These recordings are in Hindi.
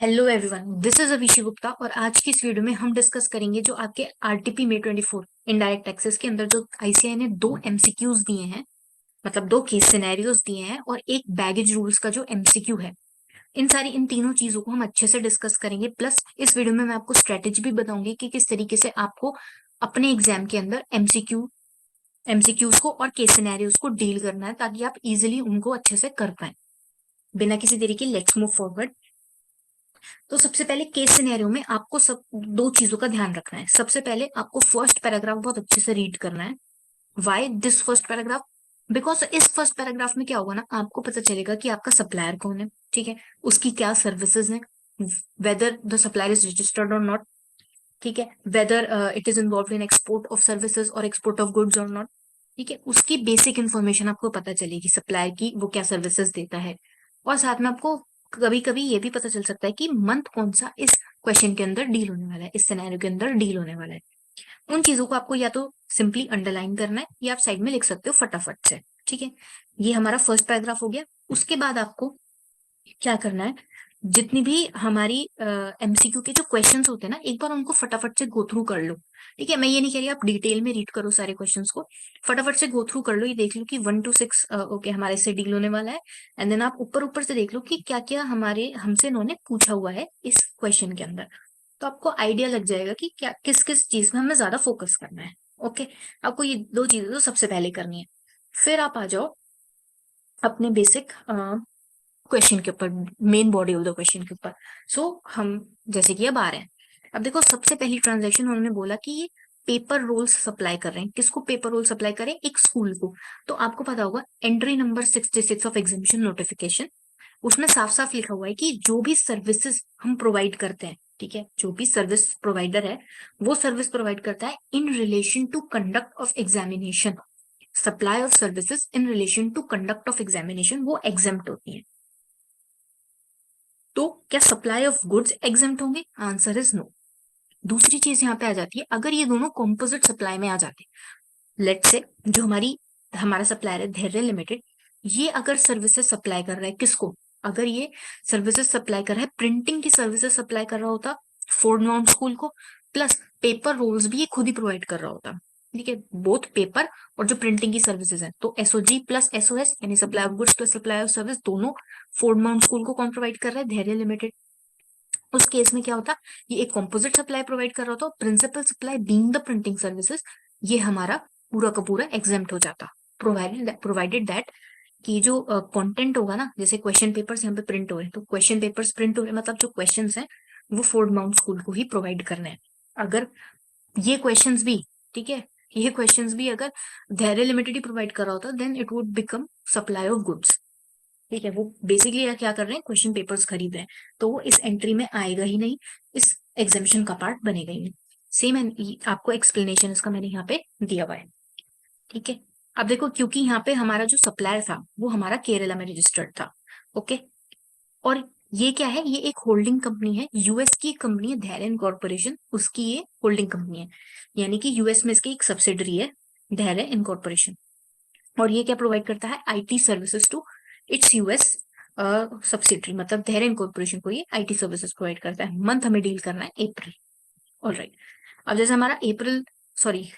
Hello everyone, this is Abhishek Gupta और आज की इस वीडियो में हम डिस्कस करेंगे जो आपके आरटीपी में 24 इनडायरेक्ट टैक्सेस के अंदर जो आईसीआई ने दो एमसीक्यूज दिए हैं, मतलब दो केस सिनेरियोज दिए हैं और एक बैगेज रूल्स का जो एमसीक्यू है। इन तीनों चीजों को हम अच्छे से डिस्कस करेंगे। प्लस इस वीडियो में मैं आपको स्ट्रेटेजी भी बताऊंगी कि किस तरीके से आपको अपने एग्जाम के अंदर एमसीक्यूज को और केस सिनेरियोज को डील करना है ताकि आप इजिली उनको अच्छे से कर पाए। बिना किसी तरीके लेट्स मूव फॉरवर्ड। तो सबसे पहले केस सिनेरियो में आपको सब दो चीजों का ध्यान रखना है। सबसे पहले आपको फर्स्ट पैराग्राफ बहुत अच्छे से रीड करना है। Why this first paragraph? Because इस फर्स्ट पैराग्राफ में क्या होगा ना, आपको पता चलेगा कि आपका सप्लायर कौन है, ठीक है, उसकी क्या सर्विसेज है, whether the supplier is registered और नॉट, ठीक है, whether it is involve in export of services और एक्सपोर्ट ऑफ गुड्स और नॉट, ठीक है। उसकी बेसिक इन्फॉर्मेशन आपको पता चलेगी, सप्लायर की वो क्या सर्विसेज देता है। और साथ में आपको कभी कभी ये भी पता चल सकता है कि मंथ कौन सा इस क्वेश्चन के अंदर डील होने वाला है, इस सिनेरियो के अंदर डील होने वाला है। उन चीजों को आपको या तो सिंपली अंडरलाइन करना है या आप साइड में लिख सकते हो फटाफट से, ठीक है। ये हमारा फर्स्ट पैराग्राफ हो गया। उसके बाद आपको क्या करना है, जितनी भी हमारी एमसीक्यू के जो क्वेश्चंस होते हैं ना, एक बार उनको फटाफट से गो थ्रू कर लो, ठीक है। मैं ये नहीं कह रही आप डिटेल में रीड करो सारे क्वेश्चंस को, फटाफट से गो थ्रू कर लो। ये देख लो कि 1 to 6 ओके हमारे इससे डील होने वाला है। एंड देन आप ऊपर ऊपर से देख लो कि क्या क्या हमारे हमसे इन्होंने पूछा हुआ है इस क्वेश्चन के अंदर। तो आपको आइडिया लग जाएगा कि क्या किस किस चीज में हमें ज्यादा फोकस करना है। ओके, आपको ये दो चीजें तो सबसे पहले करनी है। फिर आप आ जाओ अपने बेसिक क्वेश्चन के ऊपर, main body of the question के ऊपर। सो हम जैसे कि अब आ रहे हैं। अब देखो, सबसे पहली ट्रांजैक्शन उन्होंने बोला कि ये पेपर रोल्स सप्लाई कर रहे हैं। किसको पेपर रोल सप्लाई करें? एक स्कूल को। तो आपको पता होगा entry number 66 of examination notification, उसमें साफ साफ लिखा हुआ है कि जो भी सर्विसेज हम प्रोवाइड करते हैं, ठीक है, जो भी सर्विस प्रोवाइडर है वो सर्विस प्रोवाइड करता है in relation to conduct of examination. Supply of services in relation to conduct of examination वो एग्जेम्प्ट होती है। तो क्या सप्लाई ऑफ गुड्स एग्जेम्प्ट होंगे? Answer is no. दूसरी चीज यहाँ पे आ जाती है, अगर ये दोनों कॉम्पोजिट सप्लाई में आ जाते, लेट से जो हमारा सप्लायर है धैर्य लिमिटेड, ये अगर सर्विसेज सप्लाई कर रहा है किसको, अगर ये सर्विसेज सप्लाई कर रहा है, प्रिंटिंग की सर्विसेज सप्लाई कर रहा होता फोर्ड माउंट स्कूल को, प्लस पेपर रोल्स भी ये खुद ही प्रोवाइड कर रहा होता, ठीक है, बोथ पेपर और जो प्रिंटिंग की सर्विसेज है, तो एसओजी प्लस एसओएस यानी supply of goods plus supply of service, दोनों फोर्ड माउंट स्कूल को कौन प्रोवाइड कर रहा है? धैर्य लिमिटेड। उस केस में क्या होता, ये एक कॉम्पोजिट सप्लाई प्रोवाइड कर रहा होता, principal supply being the printing services, ये हमारा पूरा का पूरा एग्जेम्प्ट हो जाता, प्रोवाइडेड दैट कि जो कंटेंट होगा ना, जैसे क्वेश्चन पेपर्स यहाँ पे प्रिंट हो रहे हैं, तो क्वेश्चन पेपर्स प्रिंट हो रहे हैं मतलब जो क्वेश्चंस हैं वो फोर्ड माउंट स्कूल को ही प्रोवाइड करने हैं। अगर ये क्वेश्चंस भी, ठीक है, ये क्वेश्चंस भी अगर धैर्य लिमिटेड ही प्रोवाइड कर रहा होता then it would become supply of goods, ठीक है। वो बेसिकली क्या कर रहे हैं, क्वेश्चन पेपर्स खरीद रहे हैं, तो वो इस एंट्री में आएगा ही नहीं, इस एग्जामिशन का पार्ट बनेगा ही नहीं। सेम आपको एक्सप्लेनेशन इसका मैंने यहाँ पे दिया हुआ है, ठीक है। अब देखो, क्योंकि यहाँ पे हमारा जो सप्लायर था वो हमारा केरला में रजिस्टर्ड था, ओके, और ये क्या है, ये एक होल्डिंग कंपनी है, यूएस की कंपनी है धैर्य इनकॉर्पोरेशन, उसकी ये होल्डिंग कंपनी है, यानी कि यूएस में इसकी एक सब्सिडरी है धैर्य इनकॉर्पोरेशन। और ये क्या प्रोवाइड करता है? IT services to its US subsidiary, मतलब धैर्य इनकॉर्पोरेशन को ये आईटी सर्विसेज प्रोवाइड करता है। मंथ हमें डील करना है अप्रैल। ऑलराइट, अब जैसे हमारा अप्रैल, सॉरी,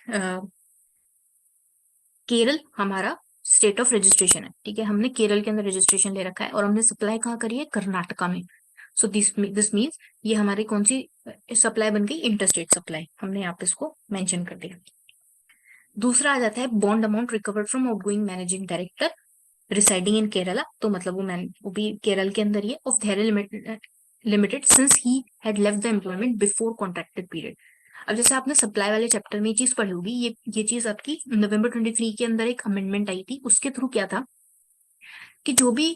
केरल हमारा स्टेट ऑफ रजिस्ट्रेशन है, ठीक है, हमने केरल के अंदर रजिस्ट्रेशन ले रखा है और हमने सप्लाई कहाँ करी है? कर्नाटका में। सो दिस मीन्स ये हमारी कौन सी सप्लाई बन गई? इंटरस्टेट सप्लाई, हमने यहाँ पे इसको मेंशन कर दिया। दूसरा आ जाता है bond amount recovered from outgoing managing director residing in Kerala, तो मतलब वो भी केरल के अंदर ही है, of Dhairya limited since he had left the employment before contracted period. अब जैसे आपने सप्लाई वाले चैप्टर में ये चीज पढ़ी होगी, ये चीज आपकी नवंबर 23 के अंदर एक अमेंडमेंट आई थी, उसके थ्रू क्या था कि जो भी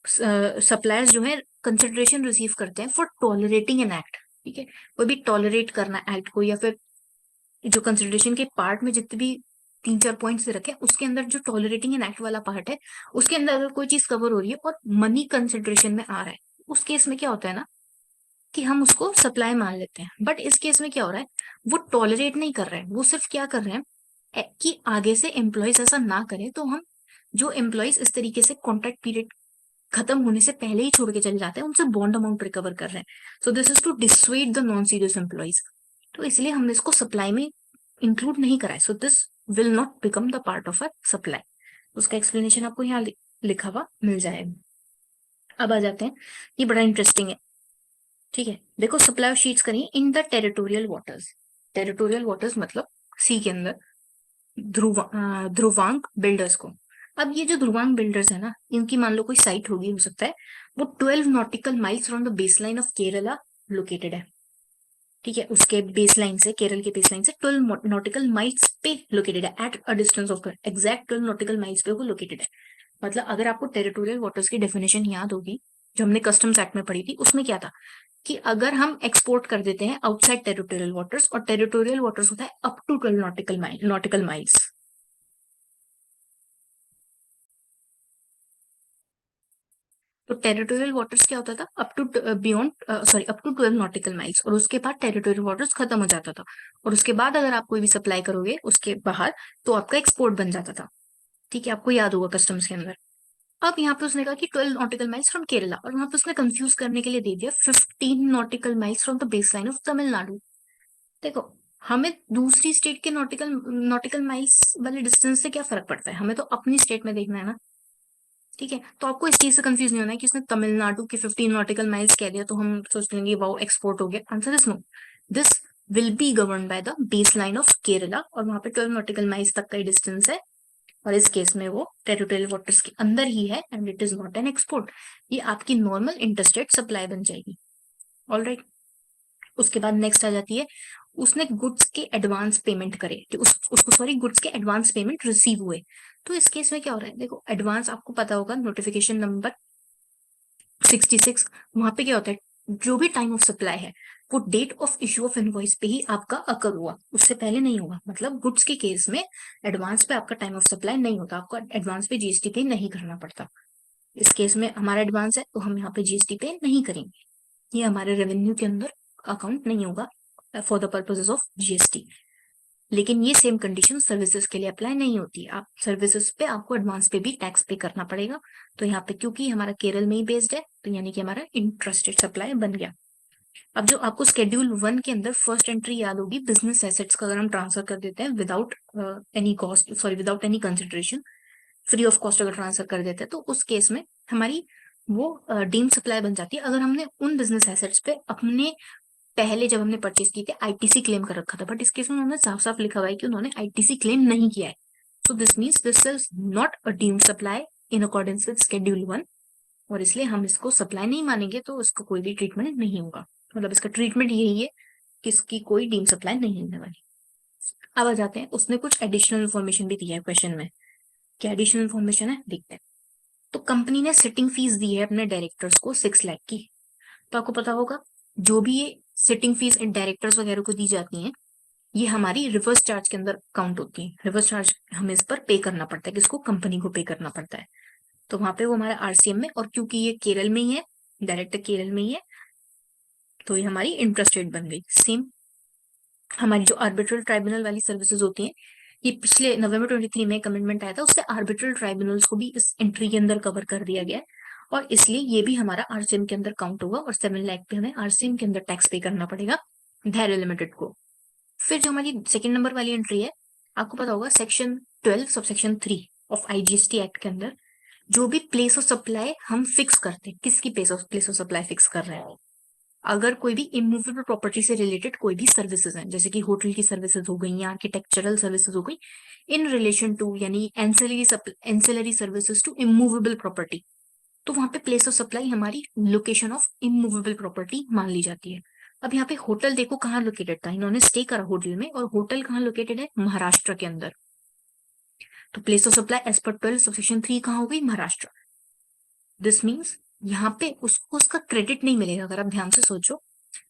सप्लायर्स जो है कंसिडरेशन रिसीव करते हैं फॉर टॉलरेटिंग एन एक्ट, ठीक है, कोई भी टॉलरेट करना एक्ट को, या फिर जो कंसिडरेशन के पार्ट में जितने भी 3-4 पॉइंट्स रखे उसके अंदर जो टॉलरेटिंग एन एक्ट वाला पार्ट है, उसके अंदर अगर कोई चीज कवर हो रही है और मनी कंसिडरेशन में आ रहा है, उस केस में क्या होता है ना कि हम उसको सप्लाई मान लेते हैं। बट इस केस में क्या हो रहा है, वो टॉलरेट नहीं कर रहे हैं, वो सिर्फ क्या कर रहे हैं कि आगे से एम्प्लॉयज ऐसा ना करें, तो हम जो एम्प्लॉयज इस तरीके से कॉन्ट्रैक्ट पीरियड खत्म होने से पहले ही छोड़ के चले जाते हैं, उनसे बॉन्ड अमाउंट रिकवर कर रहे हैं। So this is to dissuade the non serious employees. तो इसलिए हमने इसको सप्लाई में इंक्लूड नहीं करा है। So this will not become the part of a supply. उसका एक्सप्लेनेशन आपको यहाँ लिखा हुआ मिल जाएगा। अब आ जाते हैं, ये बड़ा इंटरेस्टिंग है। ठीक है, देखो सप्लाई ऑफ शीट्स करिए in the territorial waters. Territorial waters मतलब सी के अंदर ध्रुवांग बिल्डर्स को। अब ये जो ध्रुवांग बिल्डर्स है ना, इनकी मान लो कोई साइट होगी, हो सकता है वो 12 nautical miles from the base line of Kerala located है। ठीक है, उसके बेस लाइन से, केरल के बेस लाइन से 12 नॉटिकल माइल्स पे लोकेटेड है, at a distance of exact 12 nautical miles पे वो लोकेटेड है। मतलब अगर आपको टेरिटोरियल वाटर्स की डेफिनेशन याद होगी जो हमने कस्टम्स एक्ट में पढ़ी थी, उसमें क्या था कि अगर हम एक्सपोर्ट कर देते हैं आउटसाइड टेरिटोरियल वाटर्स, और टेरिटोरियल वाटर्स होता है अप टू 12 नॉटिकल माइल्स। तो टेरिटोरियल वाटर्स क्या होता था, up to beyond sorry up to 12 nautical miles, और उसके बाद टेरिटोरियल वाटर्स खत्म हो जाता था। और उसके बाद अगर आप कोई भी सप्लाई करोगे उसके बाहर, तो आपका एक्सपोर्ट बन जाता था। ठीक है, आपको याद होगा कस्टम्स के अंदर। अब यहाँ पे उसने कहा कि 12 नॉटिकल माइल्स फ्रॉम केरला, और वहां पे उसने कंफ्यूज करने के लिए दे दिया 15 nautical miles from the base line of Tamil Nadu. देखो, हमें दूसरी स्टेट के नॉटिकल नॉटिकल माइल्स वाले डिस्टेंस से क्या फर्क पड़ता है, हमें तो अपनी स्टेट में देखना है ना। ठीक है, तो आपको इस चीज से कंफ्यूज नहीं होना है कि उसने तमिलनाडु के 15 नॉटिकल माइल्स कह दिया तो हम सोच लेंगे वाओ एक्सपोर्ट हो गया। Answer is no. This will be govern by the base line of Kerala, और वहां पे 12 नॉटिकल माइल्स तक का डिस्टेंस है, और इस केस में वो टेरिटोरियल वाटर्स के अंदर ही है, and it is not an export. ये आपकी नॉर्मल इंटरस्टेट सप्लाई बन जाएगी। All right. उसके बाद नेक्स्ट आ जाती है, उसने गुड्स के एडवांस पेमेंट करे, कि उसको सॉरी गुड्स के एडवांस पेमेंट रिसीव हुए। तो इस केस में क्या हो रहा है, देखो एडवांस आपको पता होगा, नोटिफिकेशन नंबर 66, वहां पे क्या होता है, जो भी टाइम ऑफ सप्लाई है वो date of issue of invoice पे ही आपका अकर हुआ, उससे पहले नहीं होगा। मतलब गुड्स के केस में एडवांस पे आपका टाइम ऑफ सप्लाई नहीं होता, आपको एडवांस पे जीएसटी पे नहीं करना पड़ता। इस केस में हमारा एडवांस है तो हम यहाँ पे जीएसटी पे नहीं करेंगे, ये हमारे रेवेन्यू के अंदर अकाउंट नहीं होगा for the purposes of GST. लेकिन ये सेम कंडीशन सर्विसेज के लिए अप्लाई नहीं होती है। आप सर्विसेज पे आपको एडवांस पे भी टैक्स पे करना पड़ेगा। तो यहाँ पे क्योंकि हमारा केरल में ही बेस्ड है, तो यानी कि हमारा इंट्रास्टेट सप्लाई बन गया। अब जो आपको शेड्यूल 1 के अंदर फर्स्ट एंट्री याद होगी, बिजनेस एसेट्स का अगर हम ट्रांसफर कर देते हैं without any cost, sorry without any consideration, free of cost अगर ट्रांसफर कर देते हैं, तो उस केस में हमारी वो डीम सप्लाई बन जाती है, अगर हमने उन बिजनेस एसेट्स पे अपने पहले जब हमने परचेज की थी आईटीसी क्लेम कर रखा था। बट इस केस में उन्होंने साफ साफ लिखा हुआ है कि उन्होंने आईटीसी क्लेम नहीं किया है। So this means this is not a deemed supply in accordance with schedule 1, और इसलिए हम इसको सप्लाई नहीं मानेंगे, तो इसका कोई भी ट्रीटमेंट नहीं होगा। मतलब इसका ट्रीटमेंट यही है कि इसकी कोई डीम सप्लाई नहीं होने वाली। अब आ जाते हैं, उसने कुछ एडिशनल इन्फॉर्मेशन भी दिया है क्वेश्चन में। क्या एडिशनल इन्फॉर्मेशन है देखते हैं। तो कंपनी ने सिटिंग फीस दी है अपने डायरेक्टर्स को 6 लाख की। तो आपको पता होगा जो भी ये सिटिंग फीस डायरेक्टर्स वगैरह को दी जाती है, ये हमारी रिवर्स चार्ज के अंदर काउंट होती है। रिवर्स चार्ज हमें इस पर पे करना पड़ता है, किसको, कंपनी को पे करना पड़ता है। तो वहां पे वो हमारा आरसीएम में, और क्योंकि ये केरल में ही है, डायरेक्टर केरल में ही है, तो ये हमारी इंटरेस्ट रेट बन गई सेम। हमारी जो आर्बिट्रल ट्राइब्यूनल वाली सर्विसेज होती हैं, ये पिछले नवंबर 23 में कमेंटमेंट आया था, उससे आर्बिट्रल ट्राइब्यूनल्स को भी इस एंट्री के अंदर कवर कर दिया गया है, और इसलिए ये भी हमारा आरसीएम के अंदर काउंट होगा, और 7 लाख पे हमें आरसीएम के अंदर टैक्स पे करना पड़ेगा धैर्य लिमिटेड को। फिर जो हमारी सेकंड नंबर वाली एंट्री है, आपको पता होगा section 12 subsection 3 of IGST act के अंदर जो भी प्लेस ऑफ सप्लाई हम फिक्स करते हैं, किसकी प्लेस ऑफ सप्लाई फिक्स कर रहे हैं, अगर कोई भी इमूवेबल प्रॉपर्टी से रिलेटेड कोई भी सर्विसेज हैं, जैसे कि होटल की सर्विसेज हो गई या आर्किटेक्चरल सर्विसेज हो गई, इन रिलेशन टू यानी ancillary services to immovable property, तो वहां पे प्लेस ऑफ सप्लाई हमारी लोकेशन ऑफ इमूवेबल प्रॉपर्टी मान ली जाती है। अब यहाँ पे होटल देखो कहाँ लोकेटेड था, इन्होंने स्टे करा होटल में, और होटल कहाँ लोकेटेड है, महाराष्ट्र के अंदर। तो place of supply as per 12 subsection 3 कहाँ हो गई, महाराष्ट्र। दिस मीन्स यहाँ पे उसको उसका क्रेडिट नहीं मिलेगा। अगर आप ध्यान से सोचो,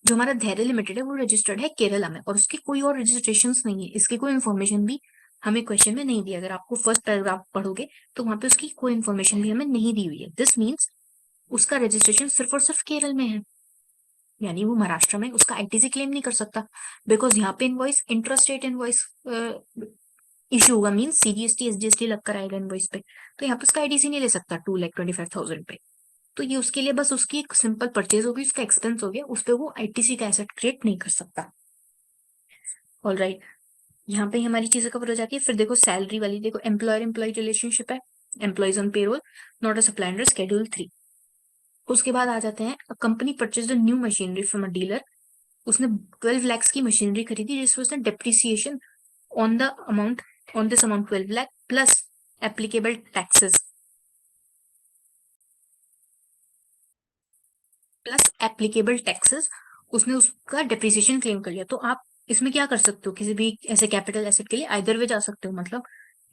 जो हमारा धैर्य लिमिटेड है वो रजिस्टर्ड है केरला में, और उसकी कोई और रजिस्ट्रेशन नहीं है, इसकी कोई इन्फॉर्मेशन भी हमें क्वेश्चन में नहीं दी। अगर आपको फर्स्ट पैराग्राफ पढ़ोगे तो वहां पे उसकी कोई इन्फॉर्मेशन भी हमें नहीं दी हुई है। दिस मीन्स उसका रजिस्ट्रेशन सिर्फ और सिर्फ केरल में है, यानी वो महाराष्ट्र में उसका आईटीसी क्लेम नहीं कर सकता, बिकॉज यहाँ पे इनवॉइस इंट्रास्टेट इनवॉइस इशू होगा, मीन सीजीएसटी एसजीएसटी लग कर आएगा इनवॉइस पे, तो यहाँ पे उसका आईटीसी नहीं ले सकता 2,25,000 पे। तो ये उसके लिए बस उसकी एक सिंपल परचेज होगी, उसका एक्सपेंस हो गया, उस पर वो आईटीसी का एसेट क्रिएट नहीं कर सकता। ऑल राइट, यहाँ पे हमारी चीजें कवर हो जाती है। फिर देखो सैलरी वाली, देखो एम्प्लॉयर एम्प्लॉय रिलेशनशिप है, employees on payroll, not a supply under schedule 3। उसके बाद आ जाते हैं, company purchase a new machinery from a dealer, उसने 12 लाख की मशीनरी खरीदी जिसमें उसने depreciation on the amount, on this amount 12 lakh plus applicable taxes, plus applicable taxes, उसने उसका डेप्रिसिएशन क्लेम कर लिया। तो आप इसमें क्या कर सकते हो, किसी भी ऐसे कैपिटल एसेट के लिए आइदर वे जा सकते हो, मतलब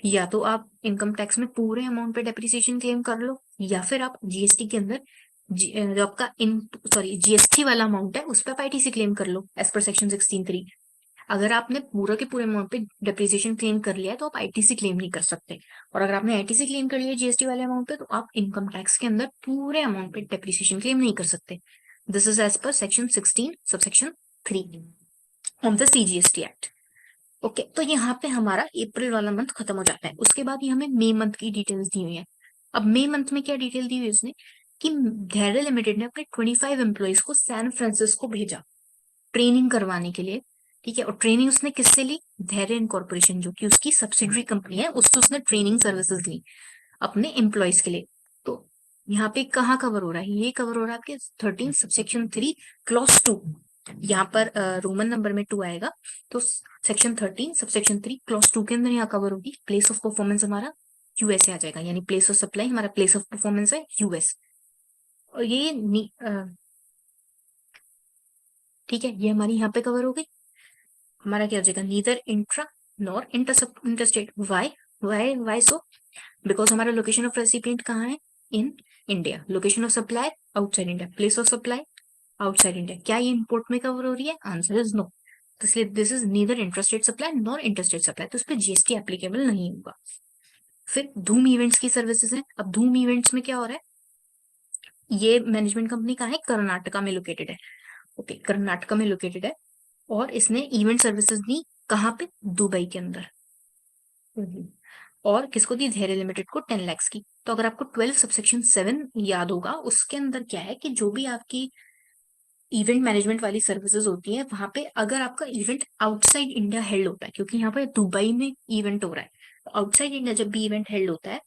या तो आप इनकम टैक्स में पूरे अमाउंट पे डेप्रिसिएशन क्लेम कर लो, या फिर आप जीएसटी के अंदर जो आपका इन सॉरी जीएसटी वाला अमाउंट है उस पर आप आईटीसी क्लेम कर लो एज पर सेक्शन 16(3). अगर आपने पूरा के पूरे अमाउंट पे डेप्रिसिएशन क्लेम कर लिया है तो आप आईटीसी क्लेम नहीं कर सकते, और अगर आपने आईटीसी क्लेम कर लिया जीएसटी वाले अमाउंट पे तो आप इनकम टैक्स के अंदर पूरे अमाउंट पे डेप्रिसिएशन क्लेम नहीं कर सकते। This is as per section 16 subsection 3 of the CGST act. Okay, तो यहाँ पे हमारा अप्रैल वाला मंथ खत्म हो जाता है। उसके बाद ये हमें मई मंथ की डिटेल्स दी हुई है। अब मई मंथ में क्या डिटेल दी हुई है उसने, कि धैर्य लिमिटेड ने अपने 25 एम्प्लॉयज को सैन फ्रांसिस्को भेजा ट्रेनिंग करवाने के लिए। ठीक है, और ट्रेनिंग उसने किससे ली, धैर्य इनकॉर्पोरेशन जो कि उसकी सब्सिडरी कंपनी है, उससे उसने ट्रेनिंग सर्विसेज ली अपने एम्प्लॉयज के लिए। तो यहाँ पे कहाँ कवर हो रहा है, ये कवर हो रहा है आपके 13 सबसेक्शन 3 क्लॉज 2। यहाँ पर रोमन नंबर में 2 आएगा, तो सेक्शन 13 सबसेक्शन 3 क्लॉज 2 के अंदर यहाँ कवर होगी। प्लेस ऑफ परफॉर्मेंस हमारा यूएसए आ जाएगा, यानी प्लेस ऑफ सप्लाई हमारा प्लेस ऑफ परफॉर्मेंस है यूएस। और ये ठीक है, ये हमारी यहाँ पे कवर हो गई। हमारा क्या हो जाएगा, neither intra nor interstate. Why so, because हमारा लोकेशन ऑफ रेसिपिएंट कहाँ है, in India, location of supply outside India, place of supply outside India. क्या ये इंपोर्ट में कवर हो रही है, आंसर इज नो। तो इसलिए this is neither interstate supply nor interstate supply, तो उस पर जीएसटी एप्लीकेबल नहीं होगा। फिर धूम इवेंट्स की सर्विसेज है। अब धूम इवेंट्स में क्या हो रहा है, ये मैनेजमेंट कंपनी कहाँ है, कर्नाटका में लोकेटेड है। ओके, कर्नाटका में लोकेटेड है, और इसने इवेंट सर्विसेज दी कहाँ पे, दुबई के अंदर। और किसको दी, धैर्य लिमिटेड को 10 लाख की। तो अगर आपको 12 सबसेक्शन 7 याद होगा, उसके अंदर क्या है कि जो भी आपकी इवेंट मैनेजमेंट वाली सर्विसेज होती है, वहां पे अगर आपका इवेंट आउटसाइड इंडिया हेल्ड होता है, क्योंकि यहाँ पे दुबई में इवेंट हो रहा है, तो आउटसाइड इंडिया जब भी इवेंट हेल्ड होता है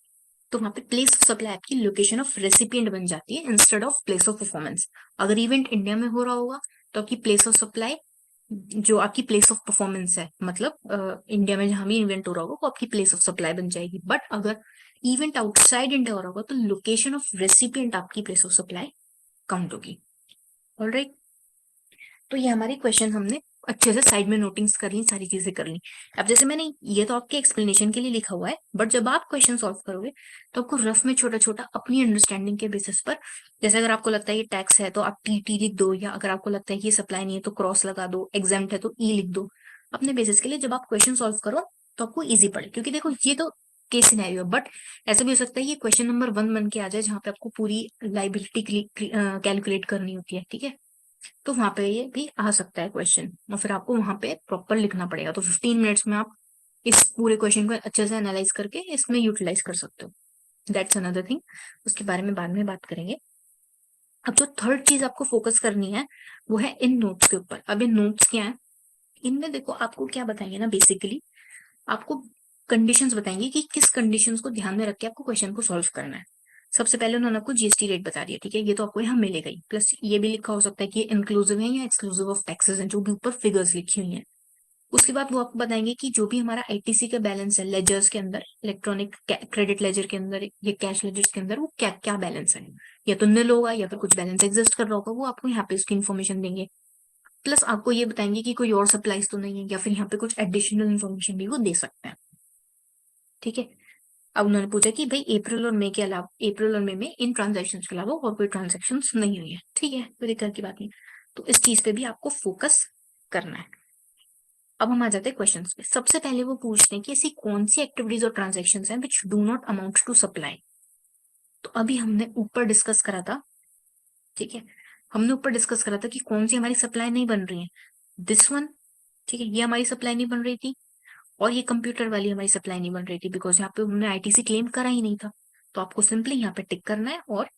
तो वहां पे प्लेस ऑफ सप्लाई आपकी लोकेशन ऑफ रेसिपिएंट बन जाती है instead of place of performance. अगर इवेंट इंडिया में हो रहा होगा तो आपकी प्लेस ऑफ सप्लाई, जो आपकी प्लेस ऑफ परफॉर्मेंस है, मतलब इंडिया में जहां भी इवेंट हो रहा होगा वो आपकी प्लेस ऑफ सप्लाई बन जाएगी। बट अगर इवेंट आउटसाइड इंडिया हो रहा होगा तो लोकेशन ऑफ रेसिपिएंट आपकी प्लेस ऑफ सप्लाई काउंट होगी। ऑलराइट, तो ये हमारी क्वेश्चन हमने अच्छे से साइड में नोटिंग्स कर ली, सारी चीजें कर ली। अब जैसे मैंने ये तो आपके एक्सप्लेनेशन के लिए लिखा हुआ है, बट जब आप क्वेश्चन सॉल्व करोगे तो आपको रफ में छोटा छोटा अपनी अंडरस्टैंडिंग के बेसिस पर, जैसे अगर आपको लगता है ये टैक्स है तो आप टी लिख दो, या अगर आपको लगता है कि ये सप्लाई नहीं है तो क्रॉस लगा दो, एग्जाम्प्ट है तो ई लिख दो। अपने बेसिस के लिए जब आप क्वेश्चन सॉल्व करो तो आपको ईजी पड़े, क्योंकि देखो ये तो केस सिनेरियो है, बट ऐसा भी हो सकता है ये क्वेश्चन नंबर 1 बन के आ जाए जहाँ पे आपको पूरी लाइबिलिटी कैलकुलेट करनी होती है। ठीक है, तो वहां पे ये भी आ सकता है क्वेश्चन, और फिर आपको वहां पे प्रॉपर लिखना पड़ेगा। तो 15 मिनट्स में आप इस पूरे क्वेश्चन को अच्छे से एनालाइज करके इसमें यूटिलाइज कर सकते हो। दैट्स अनदर थिंग, उसके बारे में बाद में बात करेंगे। अब जो थर्ड चीज आपको फोकस करनी है वो है इन नोट्स के ऊपर। अब इन नोट्स क्या है, इनमें देखो आपको क्या बताएंगे ना, बेसिकली आपको कंडीशंस बताएंगे कि किस कंडीशंस को ध्यान में रख के आपको क्वेश्चन को सॉल्व करना है। सबसे पहले उन्होंने आपको जीएसटी रेट बता दिया, ठीक है, ये तो आपको यहाँ मिलेगा ही, प्लस ये भी लिखा हो सकता है कि इंक्लूसिव है या एक्सक्लूसिव ऑफ टैक्सेस है, जो भी ऊपर फिगर्स लिखी हुई हैं। उसके बाद वो आपको बताएंगे कि जो भी हमारा आईटीसी का बैलेंस है लेजर्स के अंदर, इलेक्ट्रॉनिक क्रेडिट लेजर के अंदर या कैश लेजर्स के अंदर, वो क्या क्या बैलेंस है, या तो निल होगा या फिर कुछ बैलेंस एग्जिस्ट कर रहा होगा, वो आपको यहाँ पे उसकी इन्फॉर्मेशन देंगे। प्लस आपको ये बताएंगे कि कोई और सप्लाईज तो नहीं है, या फिर यहाँ पे कुछ एडिशनल इन्फॉर्मेशन भी वो दे सकते हैं। ठीक है, अब उन्होंने पूछा कि भाई अप्रैल और मई के अलावा, अप्रैल और मई में इन ट्रांजेक्शन के अलावा और कोई ट्रांजेक्शन नहीं हुई है। ठीक है, कोई दिक्कत की बात नहीं, तो इस चीज पे भी आपको फोकस करना है। अब हम आ जाते हैं क्वेश्चंस पे। सबसे पहले वो पूछते हैं कि ऐसी कौन सी एक्टिविटीज और ट्रांजेक्शन हैं which do not amount to supply. तो अभी हमने ऊपर डिस्कस करा था, ठीक है, हमने ऊपर डिस्कस करा था कि कौन सी हमारी सप्लाई नहीं बन रही है, दिस वन। ठीक है, ये हमारी सप्लाई नहीं बन रही थी, और ये कंप्यूटर वाली हमारी सप्लाई नहीं बन रही थी, बिकॉज यहाँ पे हमने आईटीसी क्लेम करा ही नहीं था। तो आपको सिंपली यहाँ पे टिक करना है और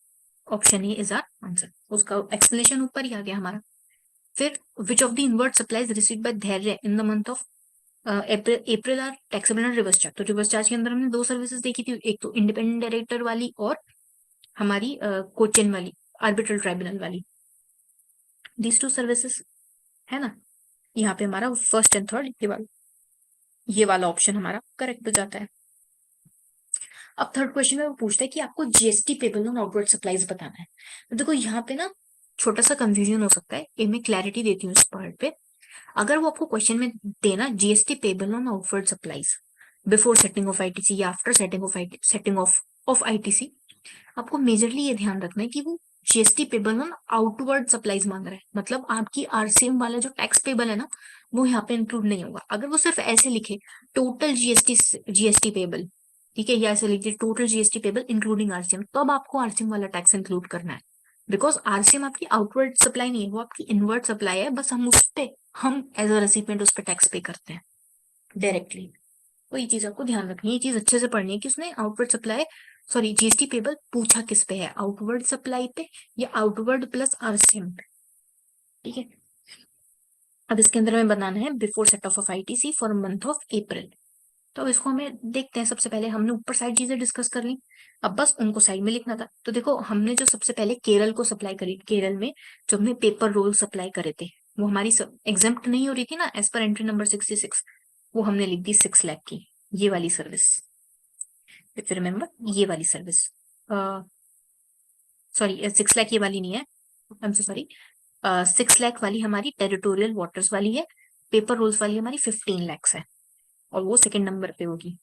option A is our answer, उसका एक्सप्लेनेशन ऊपर ही आ गया हमारा। फिर which of the inward supplies received by Dhairya in the month of April are taxable and reverse charge. तो रिवर्स चार्ज के अंदर हमने दो सर्विसेज देखी थी, एक तो इंडिपेंडेंट डायरेक्टर वाली और हमारी कोचेन वाली, आर्बिट्रल ट्राइब्यूनल वाली, दीज टू सर्विसेज, है ना। यहाँ पे हमारा फर्स्ट एंड थर्ड ये वाला ऑप्शन हमारा करेक्ट हो जाता है। अब थर्ड क्वेश्चन में वो पूछता है कि आपको GST payable on outward supplies बताना है। तो देखो यहाँ पे ना छोटा सा कंफ्यूजन हो सकता है, ये मैं क्लैरिटी देती हूँ इस पार्ट पे। अगर वो आपको क्वेश्चन में देना GST payable on outward supplies before setting of ITC या आफ्टर सेटिंग ऑफ आईटीसी, आपको मेजरली ये ध्यान रखना है कि वो GST payable on outward supplies मांग रहा है, मतलब आपकी आरसीएम वाला जो टैक्स पेबल है ना, वो यहाँ पे इंक्लूड नहीं होगा। अगर वो सिर्फ ऐसे लिखे टोटल जीएसटी पेबल, ठीक है, या ऐसे लिख दिए total GST payable including RCM, तब आपको आरसीएम वाला टैक्स इंक्लूड करना है। बिकॉज आरसीएम आपकी आउटवर्ड सप्लाई नहीं है, वो आपकी इनवर्ड सप्लाई है, बस हम एज अ रेसिपिएंट उस पर टैक्स पे करते हैं डायरेक्टली। तो ये चीज आपको ध्यान रखनी है, ये चीज अच्छे से पढ़नी है कि उसने outward supply, sorry GST payable पूछा किस पे है, आउटवर्ड सप्लाई पे या आउटवर्ड प्लस आरसीएम पे, ठीक है। अब इसके अंदर हमें बनाना है before set of ITC for month of अप्रैल। तो अब इसको हमें देखते हैं। सबसे पहले हमने ऊपर साइड चीजें डिस्कस कर ली, अब बस उनको साइड में लिखना था। तो देखो हमने जो सबसे पहले केरल को सप्लाई करी, केरल में जो हमने पेपर रोल सप्लाई करे थे, वो हमारी एग्जेम्प्ट नहीं हो रही थी ना एज पर एंट्री नंबर 66, वो हमने लिख दी 6 लाख की, ये वाली सर्विस। इफ रिमेम्बर ये वाली सर्विस, सॉरी 6 लाख ये वाली नहीं है, I am so sorry, 6 lakh वाली हमारी टेरिटोरियल वाटर्स वाली है, पेपर रोल्स वाली हमारी 15 लाख है, और वो सेकंड नंबर पे होगी।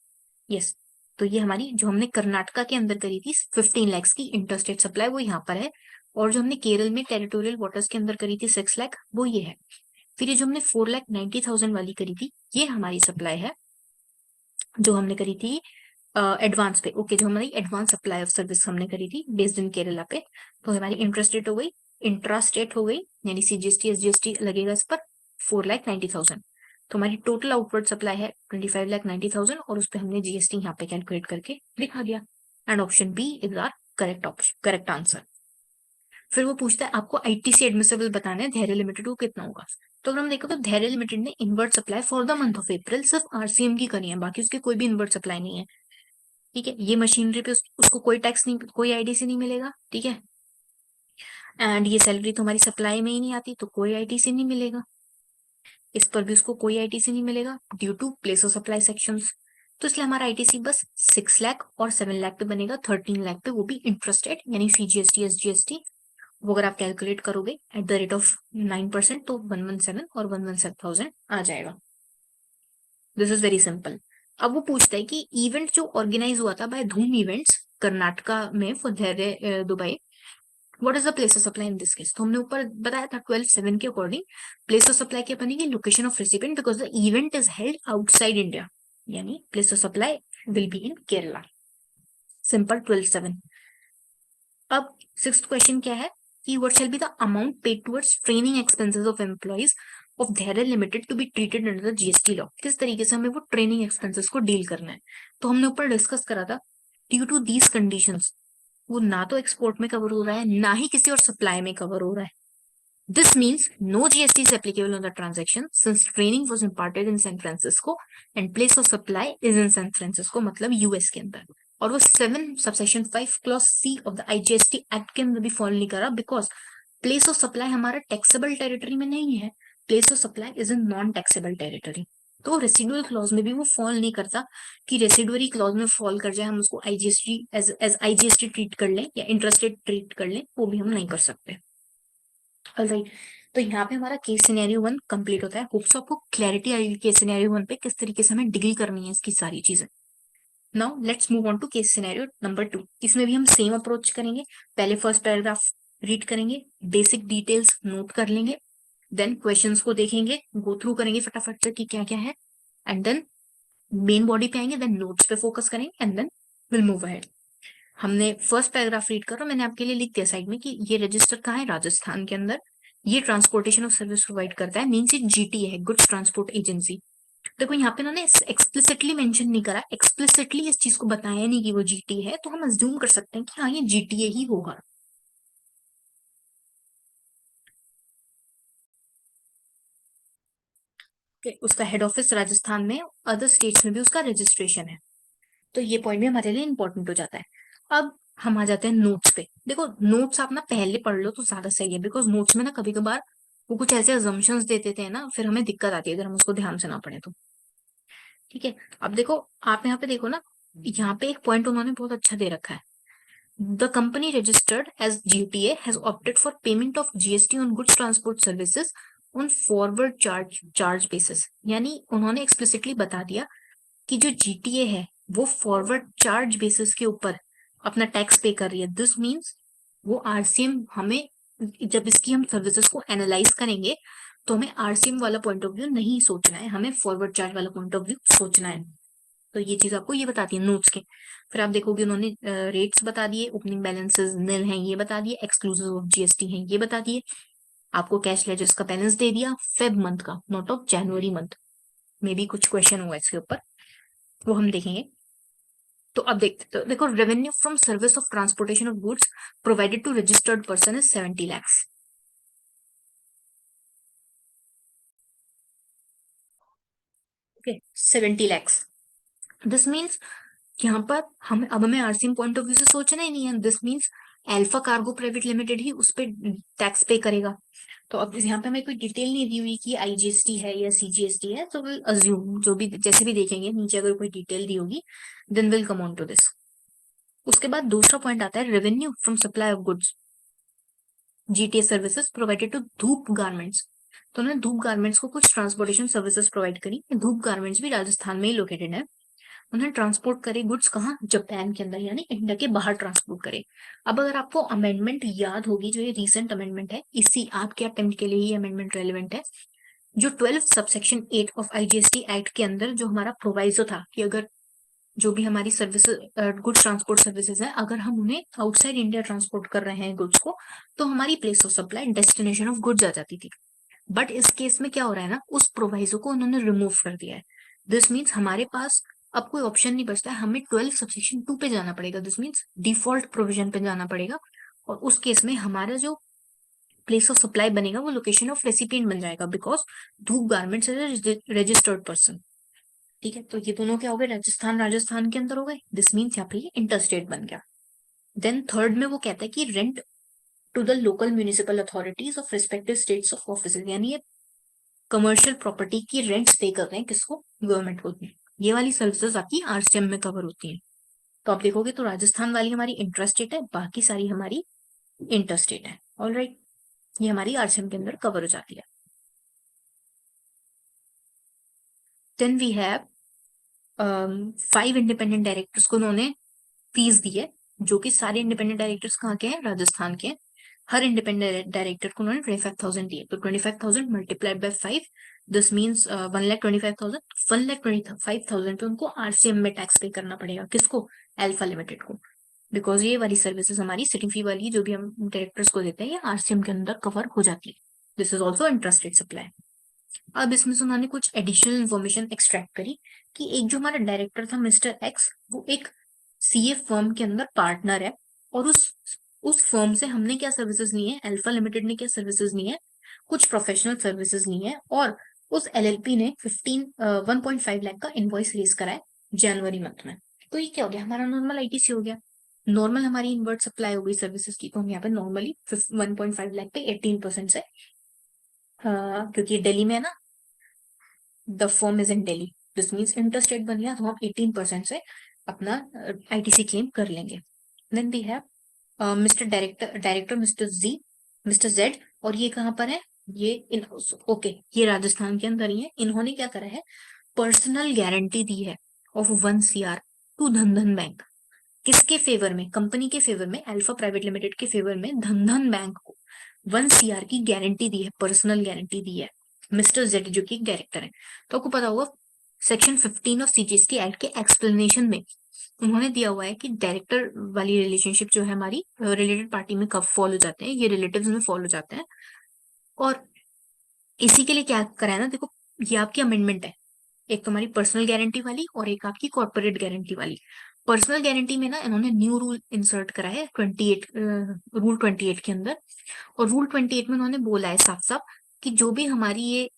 यस, तो ये हमारी जो हमने कर्नाटका के अंदर करी थी 15 लाख की इंटरस्टेट सप्लाई, वो यहाँ पर है। और जो हमने केरल में टेरिटोरियल वाटर्स के अंदर करी थी 6 लाख, वो ये है। फिर ये जो हमने 4,90,000 वाली करी थी, ये हमारी सप्लाई है जो हमने करी थी एडवांस पे। ओके, जो हमारी एडवांस सप्लाई ऑफ सर्विस हमने करी थी बेस्ड इन केरला पे, तो हमारी इंटरस्टेट हो गई, इंट्रास्टेट हो गई, यानी सीजीएसटी एसजीएसटी लगेगा इस पर 4,90,000। तो हमारी टोटल आउटवर्ड सप्लाई है 25,90,000, और उस पर हमने जीएसटी यहाँ पे कैलकुलेट करके दिखा दिया। And option B is our correct option, correct answer. फिर वो पूछता है आपको आईटीसी एडमिसिबल बताना है धैर्य लिमिटेड को कितना होगा। तो अगर हम देखो तो धैर्य लिमिटेड ने inward supply for the month of अप्रैल सिर्फ आरसीएम की करी है, बाकी उसके कोई भी इनवर्ट सप्लाई नहीं है, ठीक है। ये मशीनरी पे उसको कोई टैक्स नहीं, कोई आईटीसी नहीं मिलेगा, ठीक है। एंड ये सैलरी तो हमारी सप्लाई में ही नहीं आती, तो कोई आईटीसी नहीं मिलेगा। इस पर भी उसको कोई आईटीसी नहीं मिलेगा due to place of supply sections. तो इसलिए हमारा आईटीसी बस 6 लाख और 7 लाख पे बनेगा, 13 लाख पे, वो भी इंटरेस्टेड यानी सीजीएसटी एसजीएसटी। वो अगर आप कैलकुलेट करोगे एट द रेट ऑफ 9%, तो 117 और 117,000 आ जाएगा। This is very simple. अब वो पूछता है कि इवेंट जो ऑर्गेनाइज हुआ था बाय धूम इवेंट्स कर्नाटका में फॉर धैर्य Dubai, what is the place of supply in this case. तो हमने ऊपर बताया था 12/7 के अकॉर्डिंग प्लेस ऑफ सप्लाई क्या बनेगी, location of recipient, because the event is held outside India, यानी place of supply will be in Kerala. Simple 12/7। अब सिक्स्थ क्वेश्चन क्या है कि what shall be the amount paid towards training expenses of employees of Dhairya limited to be treated under the GST law. किस तरीके से हमें वो ट्रेनिंग एक्सपेंसेस को डील करना है। तो हमने ऊपर डिस्कस करा था ड्यू टू दीज कंडीशंस, वो ना तो एक्सपोर्ट में कवर हो रहा है, ना ही किसी और सप्लाई में कवर हो रहा है। This means no GST is applicable on the transaction since training was imparted in San Francisco and place of supply is in San Francisco, मतलब यूएस के अंदर। और वो 7 subsection 5 clause C of the IGST act के अंदर भी फॉल नहीं करा, बिकॉज प्लेस ऑफ सप्लाई हमारा टैक्सेबल टेरिटरी में नहीं है, place of supply is in non taxable territory. तो रेसिडुअल क्लॉज में भी वो फॉल नहीं करता कि रेसिडुअरी क्लॉज में फॉल कर जाए हम उसको आईजीएसटी एज आईजीएसटी ट्रीट कर लें या इंटरेस्टेड ट्रीट कर लें, वो भी हम नहीं कर सकते। ऑलराइट, तो यहाँ पे हमारा केस सिनेरियो 1 कंप्लीट होता है। होप्स आपको क्लैरिटी आई केस सिनेरियो 1 पे किस तरीके से हमें डील करनी है इसकी सारी चीजें। Now let's move on to case scenario number 2। इसमें भी हम सेम अप्रोच करेंगे, पहले फर्स्ट पैराग्राफ रीड करेंगे, बेसिक डिटेल्स नोट कर लेंगे, देन क्वेश्चंस को देखेंगे, गो थ्रू करेंगे फटाफट से कि क्या क्या है, एंड देन मेन बॉडी पे आएंगे, देन नोट्स पे फोकस करेंगे, and then will move ahead. हमने फर्स्ट पैराग्राफ रीड करो, मैंने आपके लिए लिख दिया साइड में कि ये रजिस्टर कहाँ है, राजस्थान के अंदर। ये ट्रांसपोर्टेशन ऑफ सर्विस प्रोवाइड करता है, मीन्स ये जीटीए है, गुड्स ट्रांसपोर्ट एजेंसी। देखो यहाँ पे उन्होंने एक्सप्लिसिटली मेंशन नहीं करा, एक्सप्लिसिटली इस चीज को बताया नहीं कि वो जीटीए है, तो हम अज्यूम कर सकते हैं कि हाँ ये जीटीए ही होगा। उसका हेड ऑफिस राजस्थान में, अदर स्टेट्स में भी उसका रजिस्ट्रेशन है। तो ये पॉइंट भी हमारे लिए इंपॉर्टेंट हो जाता है। अब हम आ जाते हैं नोट्स पे। देखो नोट्स आप ना पहले पढ़ लो तो ज्यादा सही है, बिकॉज नोट्स में ना कभी कभार वो कुछ ऐसे अजम्पशंस दे देते हैं ना, फिर हमें दिक्कत आती है अगर हम उसको ध्यान से ना पढ़े तो। ठीक है, अब देखो आप यहाँ पे देखो ना, यहाँ पे एक पॉइंट उन्होंने बहुत अच्छा दे रखा है। The company registered as GTA has opted for payment of GST on goods transport services on forward charge basis. यानी उन्होंने एक्सप्लिसिटली बता दिया कि जो जीटीए है वो फॉरवर्ड चार्ज बेसिस के ऊपर अपना टैक्स पे कर रही है। दिस मीन्स वो आरसीएम हमें, जब इसकी हम सर्विसेज को एनालाइज करेंगे तो हमें आरसीएम वाला पॉइंट ऑफ व्यू नहीं सोचना है, हमें फॉरवर्ड चार्ज वाला पॉइंट ऑफ व्यू सोचना है। तो ये चीज आपको ये बताती है नोट्स के। फिर आप देखोगे उन्होंने रेट्स बता दिए, ओपनिंग बैलेंसेस निल हैं ये बता दिए, एक्सक्लूसिव ऑफ जीएसटी हैं ये बता दिए, आपको कैश लेजर्स का बैलेंस दे दिया फेब मंथ का, not of January month. May be कुछ क्वेश्चन हुआ इसके ऊपर, वो हम देखेंगे। तो अब देखते, तो देखो revenue from service of transportation of goods provided to registered person is 70 lakhs। Okay, 70 lakhs। This means यहाँ पर हम अब हमें आरसीएम पॉइंट ऑफ व्यू से सोचना ही नहीं है। This means Alpha Cargo Private Limited ही उस पर टैक्स पे करेगा। तो अब यहाँ पे हमें कोई डिटेल नहीं दी हुई कि आईजीएसटी है या सीजीएसटी है, तो विल अज्यूम जो भी जैसे भी देखेंगे नीचे अगर कोई डिटेल दी होगी then will come on to this. उसके बाद दूसरा पॉइंट आता है revenue from supply of goods GTA services provided to Dhoop garments. तो उन्होंने धूप गारमेंट्स को कुछ ट्रांसपोर्टेशन सर्विसेज प्रोवाइड करी। धूप गारमेंट्स भी राजस्थान में ही लोकेटेड है। उन्हें ट्रांसपोर्ट करे गुड्स कहाँ, जापान के अंदर, यानी इंडिया के बाहर ट्रांसपोर्ट करे। अब अगर आपको अमेंडमेंट याद होगी, जो ये रिसेंट अमेंडमेंट है, इसी आपके अटेम्प्ट के लिए ही अमेंडमेंट रेलिवेंट है। जो 12 सबसेक्शन 8 ऑफ आईजीएसटी एक्ट के अंदर जो हमारा प्रोवाइजो था कि अगर जो भी हमारी सर्विसेज गुड्स ट्रांसपोर्ट सर्विसेज है, अगर हम उन्हें आउटसाइड इंडिया ट्रांसपोर्ट कर रहे हैं गुड्स को, तो हमारी place of supply destination of goods आ जाती थी। बट इस केस में क्या हो रहा है ना, उस प्रोवाइजो को उन्होंने रिमूव कर दिया है। दिस मीन्स हमारे पास अब कोई ऑप्शन नहीं बचता है, हमें 12 सबसेक्शन 2 पे जाना पड़ेगा। दिस मीन्स डिफॉल्ट प्रोविजन पे जाना पड़ेगा, और उस केस में हमारा जो प्लेस ऑफ सप्लाई बनेगा वो लोकेशन ऑफ रेसिपिएंट बन जाएगा, बिकॉज धूप गारमेंट्स इज रजिस्टर्ड पर्सन। ठीक है, तो ये दोनों क्या हो गए, राजस्थान राजस्थान के अंदर हो गए। दिस मीन्स यहाँ पे ये इंटरस्टेट बन गया। देन थर्ड में वो कहता है कि rent to the local municipal authorities of respective states of office, यानी ये कमर्शियल प्रॉपर्टी की रेंट्स पे कर रहे हैं किसको, गवर्नमेंट को। ये वाली सर्विसेज आपकी आरसीएम में कवर होती हैं। तो आप देखोगे तो राजस्थान वाली हमारी इंट्रास्टेट है, बाकी सारी हमारी इंटरस्टेट है। ऑलराइट, ये हमारी आरसीएम के अंदर कवर हो जाती है। Then we have 5 independent directors को उन्होंने फीस दी है, जो कि सारे इंडिपेंडेंट डायरेक्टर्स कहाँ के हैं, राजस्थान के हैं। हर इंडिपेंडेंट डायरेक्टर को उन्होंने 25,000 दिए, तो 25,000 मल्टीप्लाइड बाय 5, दिस मीन्स 1,25,000। 1,25,000 पे उनको आरसीएम में टैक्स पे करना पड़ेगा, किसको, अल्फा लिमिटेड को। बिकॉज ये वाली सर्विसेज हमारी सिटिंग फी वाली जो भी हम डायरेक्टर्स को देते हैं, ये आरसीएम के अंदर कवर हो जाती है। This is also interested supply. अब इसमें से उन्होंने कुछ एडिशनल इन्फॉर्मेशन एक्सट्रैक्ट करी कि एक जो हमारा डायरेक्टर था मिस्टर एक्स, वो एक सीए फर्म के अंदर पार्टनर है, और उस फर्म से हमने क्या सर्विसेज ली है, अल्फा लिमिटेड ने क्या सर्विसेज ली है, कुछ प्रोफेशनल सर्विसेज ली है, और उस एलएलपी ने 1.5 लाख का इनवॉइस रेज करा है जनवरी मंथ में। तो ये क्या हो गया, हमारा नॉर्मल आईटीसी हो गया। नॉर्मल हमारी इनवर्ट सप्लाई हो गई सर्विसेज की, तो हम यहाँ पे नॉर्मली 1.5 लाख पे 18% से, क्योंकि दिल्ली में है ना, the firm is in Delhi, this means interstate बन गया, तो हम 18% से अपना आईटीसी क्लेम कर लेंगे। Then we have mister director mister Z, और ये कहाँ पर है, ये इन, ओके, ये राजस्थान के अंदर ही है। इन्होंने क्या करा है, पर्सनल गारंटी दी है ऑफ 1 CR टू धन बैंक। किसके फेवर में, कंपनी के फेवर में, अल्फा प्राइवेट लिमिटेड के फेवर में धन बैंक को 1 CR की गारंटी दी है, पर्सनल गारंटी दी है मिस्टर जेड जो कि डायरेक्टर है। तो आपको पता होगा सेक्शन 15 ऑफ सीजीएसटी एक्ट के एक्सप्लेनेशन में उन्होंने दिया हुआ है कि डायरेक्टर वाली रिलेशनशिप जो है हमारी रिलेटेड पार्टी में कब फॉलो हो जाते हैं, ये रिलेटिव्स में फॉलो हो जाते हैं। और इसी के लिए क्या करा है ना, देखो ये आपकी अमेंडमेंट है, एक तो हमारी पर्सनल गारंटी वाली और एक आपकी कॉर्पोरेट गारंटी वाली। पर्सनल गारंटी में ना इन्होंने न्यू रूल इंसर्ट करा है 28 रूल 28 के अंदर। और रूल 28 में उन्होंने बोला है साफ साफ कि जो भी हमारी ये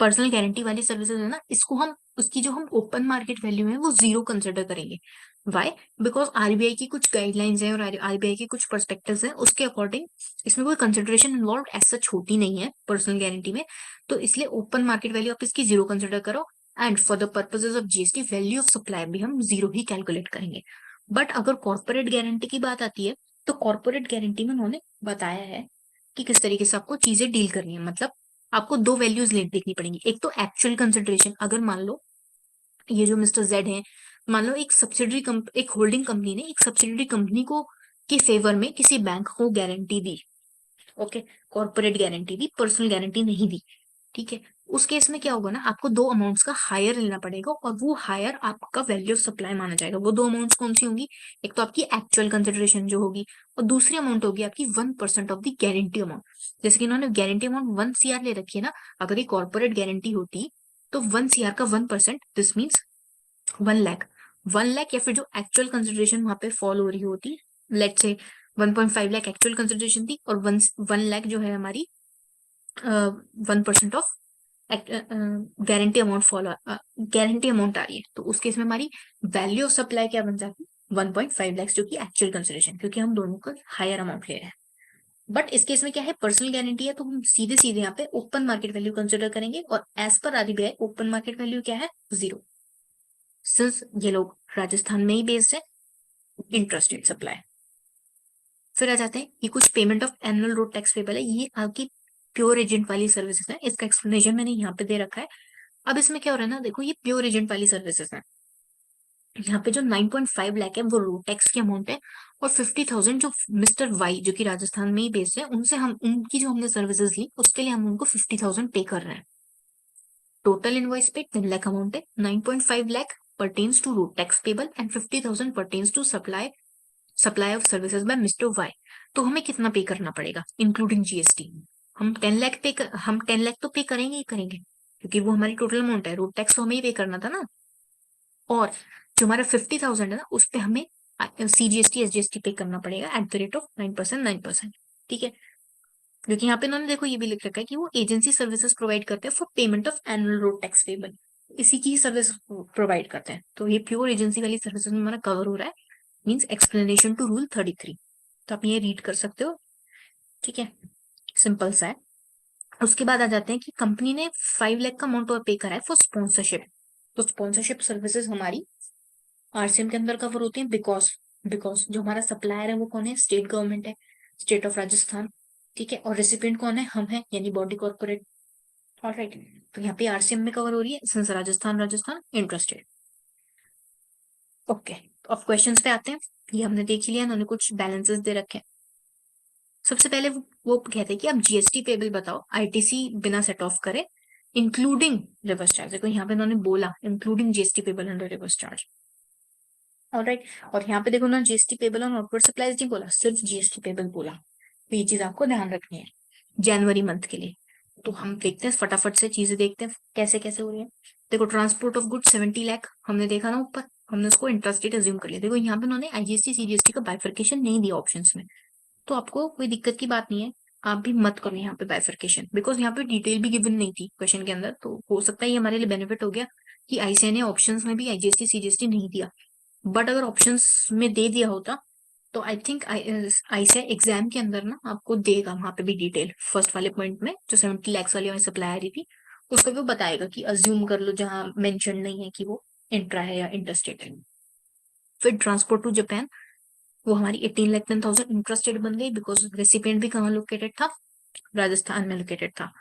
पर्सनल गारंटी वाली सर्विसेज है ना, इसको हम उसकी जो हम ओपन मार्केट वैल्यू है वो जीरो कंसिडर करेंगे। वाई? बिकॉज आरबीआई की कुछ गाइडलाइंस है और आरबीआई के कुछ पर्सपेक्टिव्स हैं, उसके अकॉर्डिंग इसमें कोई कंसिडरेशन इन्वॉल्व एज सच होती नहीं है पर्सनल गारंटी में। तो इसलिए ओपन मार्केट वैल्यू आप इसकी जीरो कंसिडर करो, and for the purposes of GST value of supply भी हम जीरो ही कैलकुलेट करेंगे। बट अगर कॉर्पोरेट गारंटी की बात आती है, तो कॉर्पोरेट गारंटी में उन्होंने बताया है कि किस तरीके से आपको चीजें डील करनी है। मतलब आपको दो वैल्यूज देखनी पड़ेंगी। एक तो एक्चुअल कंसिडरेशन, अगर मान लो ये जो मिस्टर जेड है, मान लो एक होल्डिंग कंपनी ने एक सब्सिडरी कंपनी को के फेवर में किसी बैंक को गारंटी दी, ओके, कॉर्पोरेट गारंटी दी, पर्सनल गारंटी नहीं दी, ठीक है। उस केस में क्या होगा ना, आपको दो अमाउंट्स का हायर लेना पड़ेगा, और वो हायर आपका वैल्यू ऑफ सप्लाई माना जाएगा। वो दो अमाउंट्स कौन सी होंगी? एक तो आपकी एक्चुअल कंसिडरेशन जो होगी, और दूसरी अमाउंट होगी आपकी 1% ऑफ द गारंटी अमाउंट। जैसे कि इन्होंने गारंटी अमाउंट 1 CR ले रखी है ना, अगर ये कॉर्पोरेट गारंटी होती तो 1 CR का 1%, दिस मीन्स 1 लाख। 1 लाख, या फिर जो एक्चुअल कंसिडरेशन वहां पे फॉल हो रही होती, लेट से 1.5 लाख एक्चुअल कंसिडरेशन थी, और 1 लाख जो है हमारी 1% of guarantee amount guarantee amount आ रही है, तो उस केस में हमारी वैल्यू ऑफ सप्लाई क्या बन जाती है? 1.5 लाख, जो कि एक्चुअल कंसिडरेशन, क्योंकि हम दोनों का हायर अमाउंट ले रहे हैं। बट इस केस में क्या है, पर्सनल गारंटी है, तो हम सीधे सीधे यहाँ पे ओपन मार्केट वैल्यू कंसिडर करेंगे, और as per RBI open market value क्या है? जीरो। सिंस ये लोग राजस्थान में ही बेस्ड है, इंटरेस्टेड सप्लाई। फिर आ जाते हैं, ये कुछ payment of annual road tax payable है, ये आपकी प्योर एजेंट वाली सर्विसेज है। इसका एक्सप्लेनेशन मैंने यहाँ पे दे रखा है। अब इसमें क्या हो रहा है ना, देखो ये प्योर एजेंट वाली सर्विसेज है। यहाँ पे जो 9.5 लाख है वो रोड टैक्स की अमाउंट है, और 50,000 जो मिस्टर वाई जो कि राजस्थान में ही बेस्ड है, उनसे हम उनकी जो हमने सर्विसेज ली उसके लिए हम उनको 50,000 पे कर रहे हैं। टोटल इनवॉइस पे 10 लाख अमाउंट है। 9.5 lakh pertains to road tax payable and 50,000 pertains to supply of services by mister Y. तो हमें कितना पे करना पड़ेगा इंक्लूडिंग जीएसटी? हम 10 लाख तो पे करेंगे ही करेंगे, क्योंकि वो हमारी टोटल अमाउंट है। रोड टैक्स तो हमें ही पे करना था ना। और जो हमारा 50,000 है ना, उस पे हमें सीजीएसटी एसजीएसटी पे करना पड़ेगा एट द रेट ऑफ 9%, 9%। ठीक है, क्योंकि यहाँ पे इन्होंने देखो ये भी लिख रखा है कि वो एजेंसी सर्विसेज प्रोवाइड करते हैं for payment of annual road tax payable, इसी की सर्विस प्रोवाइड करते हैं। तो ये प्योर एजेंसी वाली सर्विसेज में हमारा कवर हो रहा है, मीन्स एक्सप्लेनेशन टू रूल 33। तो आप ये रीड कर सकते हो, ठीक है, सिंपल सा है। उसके बाद आ जाते हैं कि कंपनी ने 5 लाख का अमाउंट और पे करा है फॉर स्पॉन्सरशिप। तो स्पॉन्सरशिप सर्विसेज हमारी आरसीएम के अंदर कवर होती है, बिकॉज बिकॉज जो हमारा सप्लायर है वो कौन है? स्टेट गवर्नमेंट है, स्टेट ऑफ राजस्थान, ठीक है। और रेसिपिएंट कौन है? हम है, यानी बॉडी कॉर्पोरेट। ऑलराइट, तो यहाँ पे आरसीएम में कवर हो रही है, since Rajasthan Rajasthan interested. Okay, अब क्वेश्चंस पे आते हैं। ये हमने देख ही लिया, उन्होंने कुछ बैलेंसेस दे रखे हैं। सबसे पहले वो कहते हैं कि आप जीएसटी पेबल बताओ, आईटीसी बिना सेट ऑफ करे, इंक्लूडिंग रिवर्स चार्ज। देखो यहाँ पे उन्होंने बोला including GST payable under reverse charge. Alright, और यहाँ पे देखो ना, GST payable on outward supplies नहीं बोला, सिर्फ जीएसटी पेबल बोला। तो ये चीज आपको ध्यान रखनी है जनवरी मंथ के लिए। तो हम देखते हैं फटाफट से चीजें देखते हैं कैसे कैसे हो रही है। देखो ट्रांसपोर्ट ऑफ गुड 70 लाख हमने देखा ना ऊपर, हमने उसको इंटरेस्टेड एज्यूम कर लिया। देखो यहाँ पे उन्होंने आईजीएसटी सीजीएसटी का बाइफर्केशन नहीं दिया ऑप्शंस में, तो आपको कोई दिक्कत की बात नहीं है। आप भी मत करो यहाँ पे बाइफर्केशन, बिकॉज यहाँ पे डिटेल भी गिवन नहीं थी क्वेश्चन के अंदर। तो हो सकता है ये हमारे लिए बेनिफिट हो गया कि आईसीए ने ऑप्शंस में भी आईजीएसटी सीजीएसटी नहीं दिया। बट अगर ऑप्शंस में दे दिया होता तो आई थिंक आईसीए एग्जाम के अंदर ना आपको देगा वहां पे भी डिटेल। फर्स्ट वाले पॉइंट में जो 70 लाख वाली सप्लाई आ रही थी, उसको भी वो बताएगा कि अज्यूम कर लो जहां मेंशन नहीं है कि वो इंट्रा है या इंटरस्टेट है। फिर ट्रांसपोर्ट टू जापान, वो हमारी 18 लाख 10,000 इंटरेस्टेड बन गई, बिकॉज रेसिपिएंट भी कहाँ लोकेटेड था? राजस्थान में लोकेटेड था।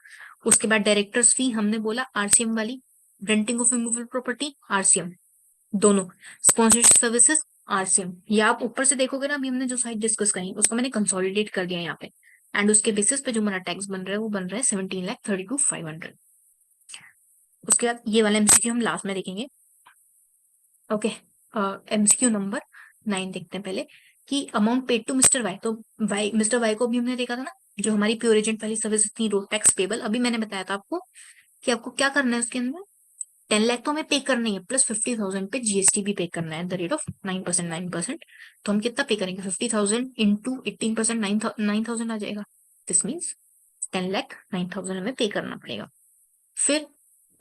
उसके बाद डायरेक्टर्स फी हमने बोला आरसीएम वाली, renting of immovable property RCM, दोनों। स्पॉन्सरशिप सर्विसेज आरसीएम, या आप ऊपर से देखोगे ना, अभी हमने जो साइड डिस्कस करी उसको मैंने कंसोलिडेट कर दिया यहाँ पे, एंड उसके बेसिस पे जो हमारा टैक्स बन रहा है वो बन रहा है 17,32,500। उसके बाद ये वाला एमसीक्यू हम लास्ट में देखेंगे। ओके, एमसीक्यू नंबर 9 देखते हैं पहले, कि amount paid to mister Y. तो वाई, मिस्टर वाई को भी हमने देखा था ना, जो हमारी प्योर एजेंट वाली सर्विस थी, रोड टैक्स पेबल। अभी मैंने बताया था आपको कि आपको क्या करना है उसके अंदर, 10 लाख तो हमें पे करनी है, प्लस 50,000 पे जीएसटी भी पे करना है, द रेट ऑफ 9%, 9%। तो हम कितना पे करेंगे? 50,000 इंटू 18%, 9,000 आ जाएगा। दिस मीन्स 10 लाख 9,000 हमें पे करना पड़ेगा। फिर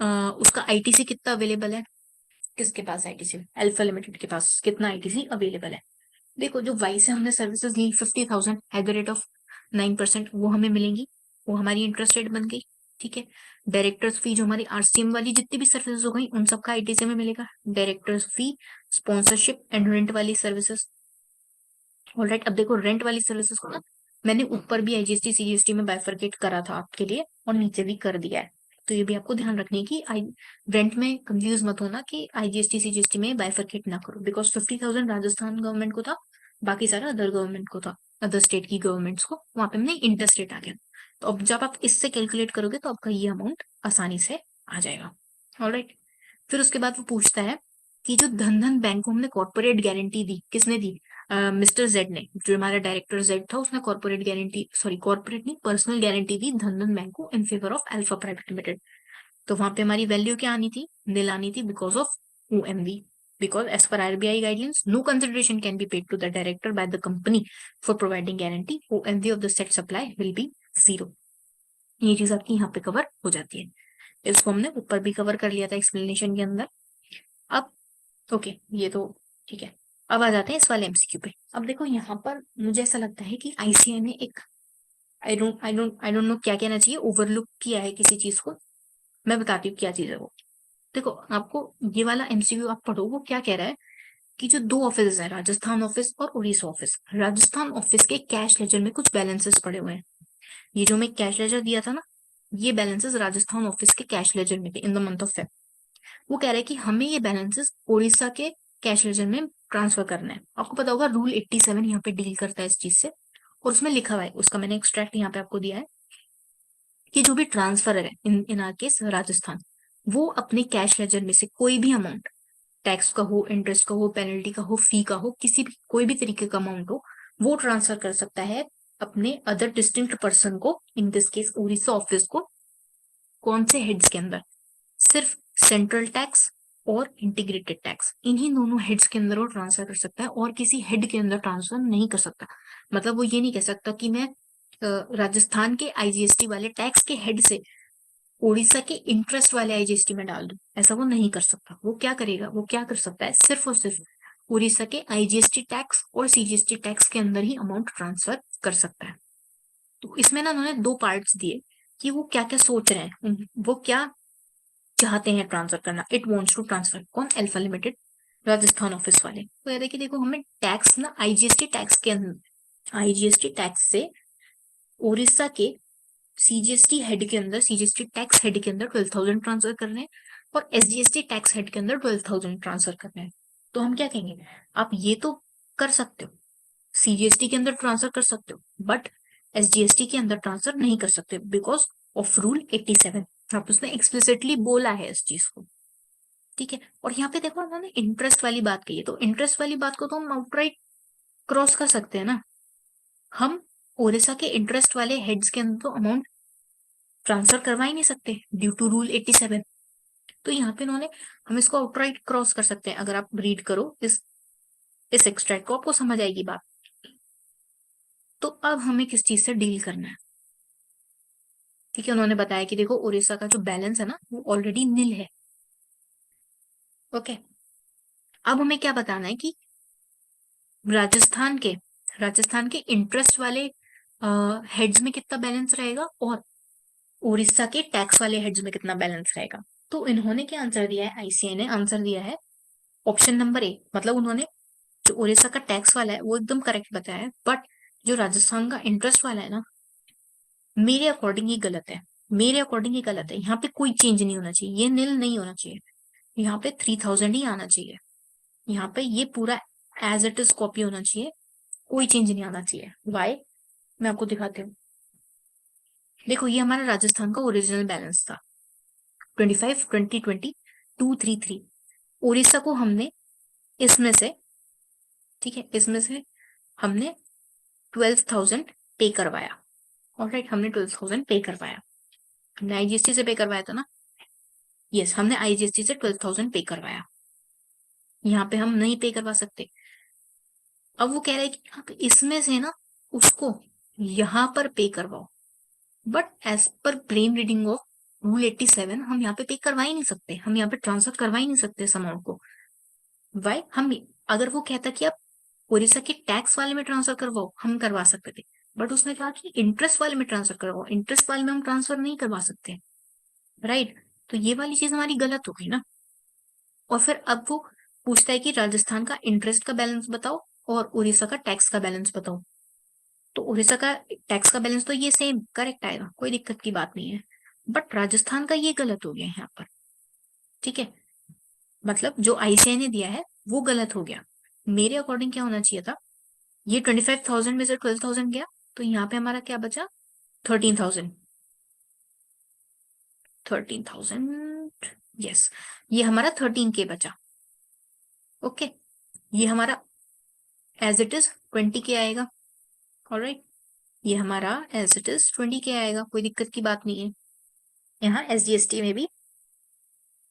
उसका आईटीसी कितना अवेलेबल है, किसके पास आईटीसी, अल्फा लिमिटेड के पास कितना आईटीसी अवेलेबल है। देखो जो वाई से हमने सर्विसेज ली 50,000 एट द रेट ऑफ 9%, वो हमें मिलेंगी, वो हमारी इंटरेस्ट रेट बन गई। ठीक है। डायरेक्टर्स फी जो हमारी आरसीएम वाली जितनी भी सर्विसेज हो गई उन सबका आईटीसी में मिलेगा। Directors fee, sponsorship and rent वाली सर्विसेज। ऑलराइट, अब देखो रेंट वाली सर्विसेज को ना मैंने ऊपर भी आईजीएसटी सीजीएसटी में बाइफरकेट करा था आपके लिए और नीचे भी कर दिया है। तो ये भी आपको ध्यान रखनी है कि आई रेंट में कंफ्यूज मत होना कि आईजीएसटी सीजीएसटी में बाइफरकेट ना करो, बिकॉज 50,000 राजस्थान गवर्नमेंट को था, बाकी सारा अदर गवर्नमेंट को था, अदर स्टेट की गवर्नमेंट्स को, वहां पे हमने इंटरेस्ट रेट आ गया। तो अब जब आप इससे कैलकुलेट करोगे तो आपका ये अमाउंट आसानी से आ जाएगा। ऑलराइट, फिर उसके बाद वो पूछता है कि जो धन धन बैंक को हमने कॉर्पोरेट गारंटी दी, किसने दी, मिस्टर जेड ने, जो हमारा डायरेक्टर जेड था उसने कॉर्पोरेट गारंटी, सॉरी कॉर्पोरेट नहीं, पर्सनल गारंटी दी धन धन बैंक को in favour of alpha private limited. तो वहां पे हमारी वैल्यू क्या आनी थी, नील आनी थी, because of OMV, because as per RBI guidelines, no consideration can be paid to the director by the company for providing guarantee. OMV of the said supply will be zero. ये चीज आपकी यहाँ पे कवर हो जाती है। इसको हमने ऊपर भी कवर कर लिया था एक्सप्लेनेशन के अंदर। अब ओके, ये तो ठीक है। अब आ जाते हैं इस वाले एमसीक्यू पे। अब देखो यहाँ पर मुझे ऐसा लगता है कि आईसीआई ने एक, आई डोंट नो क्या कहना चाहिए, ओवरलुक किया है किसी चीज को। मैं बताती हूँ क्या चीज है वो। देखो आपको ये वाला एमसीक्यू आप पढ़ो, वो क्या कह रहा है कि जो दो ऑफिस है, राजस्थान ऑफिस और उड़ीसा ऑफिस, राजस्थान ऑफिस के कैश लेजर में कुछ बैलेंसेस पड़े हुए हैं। ये जो मैं कैश लेजर दिया था ना, ये बैलेंसेस राजस्थान ऑफिस के कैश लेजर में थे इन द मंथ ऑफ फेब। वो कह रहे हैं कि हमें ये बैलेंसेस उड़ीसा के कैश लेजर में ट्रांसफर करना है। आपको पता होगा रूल 87 यहाँ पे डील करता है इस चीज से, और उसमें लिखा हुआ है, उसका मैंने एक्सट्रैक्ट यहाँ पे आपको दिया है, कि जो भी ट्रांसफर है इन आर केस राजस्थान, वो अपने कैश लेजर में से कोई भी अमाउंट, टैक्स का हो, इंटरेस्ट का हो, पेनल्टी का हो, फी का हो, किसी भी कोई भी तरीके का अमाउंट हो, वो ट्रांसफर कर सकता है अपने अदर डिस्टिंक्ट पर्सन को, in this case Orissa office को। कौन से हेड्स के अंदर, सिर्फ सेंट्रल टैक्स और इंटीग्रेटेड टैक्स, इन्हीं दोनों हेड्स के अंदर वो ट्रांसफर कर सकता है, और किसी हेड के अंदर ट्रांसफर नहीं कर सकता। मतलब वो ये नहीं कह सकता कि मैं राजस्थान के आईजीएसटी वाले टैक्स के हेड से उड़ीसा के इंटरेस्ट वाले आईजीएसटी में डाल दूं, ऐसा वो नहीं कर सकता। वो क्या करेगा, वो क्या कर सकता है, सिर्फ और सिर्फ उड़ीसा के आईजीएसटी टैक्स और सीजीएसटी टैक्स के अंदर ही अमाउंट ट्रांसफर कर सकता है। तो इसमें ना उन्होंने दो पार्ट्स दिए कि वो क्या क्या सोच रहे हैं, वो क्या चाहते हैं ट्रांसफर करना। इट वांट्स टू ट्रांसफर, कौन, अल्फा लिमिटेड, राजस्थान ऑफिस वाले। तो कह रहे कि देखो हमें टैक्स ना आईजीएसटी टैक्स के अंदर, आईजीएसटी टैक्स से उड़ीसा के सीजीएसटी हेड के अंदर, सीजीएसटी टैक्स हेड के अंदर 12,000 ट्रांसफर करने हैं, और एसजीएसटी टैक्स हेड के अंदर 12,000 ट्रांसफर करने हैं। तो हम क्या कहेंगे, आप ये तो कर सकते हो, सीजीएसटी के अंदर ट्रांसफर कर सकते हो, बट एसजीएसटी के अंदर ट्रांसफर नहीं कर सकते, बिकॉज ऑफ रूल 87। आप उसने एक्सप्लिसिटली बोला है इस चीज को। ठीक है। और यहाँ पे देखो उन्होंने इंटरेस्ट वाली बात कही है, तो इंटरेस्ट वाली बात को तो हम आउटराइट क्रॉस कर सकते हैं ना। हम ओडिशा के इंटरेस्ट वाले हेड्स के अंदर तो अमाउंट ट्रांसफर करवा ही नहीं सकते ड्यू टू रूल 87। तो यहाँ पे इन्होंने, हम इसको आउटराइट क्रॉस कर सकते हैं। अगर आप रीड करो इस एक्सट्रैक्ट को, आपको समझ आएगी बात। तो अब हमें किस चीज से डील करना है। ठीक है, उन्होंने बताया कि देखो उड़ीसा का जो बैलेंस है ना वो ऑलरेडी नील है। ओके, अब हमें क्या बताना है कि राजस्थान के राजस्थान के इंटरेस्ट वाले हेड्स में कितना बैलेंस रहेगा, और उड़ीसा के टैक्स वाले हेड्स में कितना बैलेंस रहेगा। तो इन्होंने क्या आंसर दिया है, आईसीआई ने आंसर दिया है ऑप्शन नंबर ए। मतलब उन्होंने जो उड़ीसा का टैक्स वाला है वो एकदम करेक्ट बताया है, बट जो राजस्थान का इंटरेस्ट वाला है ना, मेरे अकॉर्डिंग ये गलत है। मेरे अकॉर्डिंग ये गलत है, यहाँ पे कोई चेंज नहीं होना चाहिए, ये नील नहीं होना चाहिए, यहाँ पे 3,000 ही आना चाहिए। यहाँ पे ये पूरा एज इट इज कॉपी होना चाहिए, कोई चेंज नहीं आना चाहिए। वाई, मैं आपको दिखाती हूँ। देखो ये हमारा राजस्थान का ओरिजिनल बैलेंस था 25, 20, 20, 233। उड़ीसा को हमने इसमें से, ठीक है, इसमें से हमने 12,000 पे करवाया। ऑलराइट, हमने 12,000 पे करवाया, हमने आईजीएसटी से पे करवाया था ना। यस, हमने आईजीएसटी से 12,000 पे करवाया। यहाँ पे हम नहीं पे करवा सकते। अब वो कह रहे हैं कि आप इसमें से ना उसको यहाँ पर पे करवाओ, but as per plain reading of rule 87 हम यहाँ पे पे करवा ही नहीं सकते, हम यहाँ पे ट्रांसफर करवा ही नहीं सकते इस अमाउंट को। वाई हम, अगर वो कहता कि आप उड़ीसा के टैक्स वाले में ट्रांसफर करवाओ, हम करवा सकते थे, बट उसने कहा कि इंटरेस्ट वाले में ट्रांसफर करवाओ, इंटरेस्ट वाले में हम ट्रांसफर नहीं करवा सकते। राइट, तो ये वाली चीज हमारी गलत हो गई ना। और फिर अब वो पूछता है कि राजस्थान का इंटरेस्ट का बैलेंस बताओ और उड़ीसा का टैक्स का बैलेंस बताओ। तो उड़ीसा का टैक्स का बैलेंस तो ये सेम करेक्ट आएगा, कोई दिक्कत की बात नहीं है, बट राजस्थान का ये गलत हो गया है यहाँ पर। ठीक है, मतलब जो आईसीआई ने दिया है वो गलत हो गया। मेरे अकॉर्डिंग क्या होना चाहिए था, ये 25,000 में से 12,000 गया, तो यहाँ पे हमारा क्या बचा, 13,000। 13,000, यस, ये हमारा 13K बचा। ओके, ये हमारा एज इट इज 20K आएगा। ऑलराइट, ये हमारा एज इट इज 20K आएगा, कोई दिक्कत की बात नहीं है। यहाँ एसजीएसटी में भी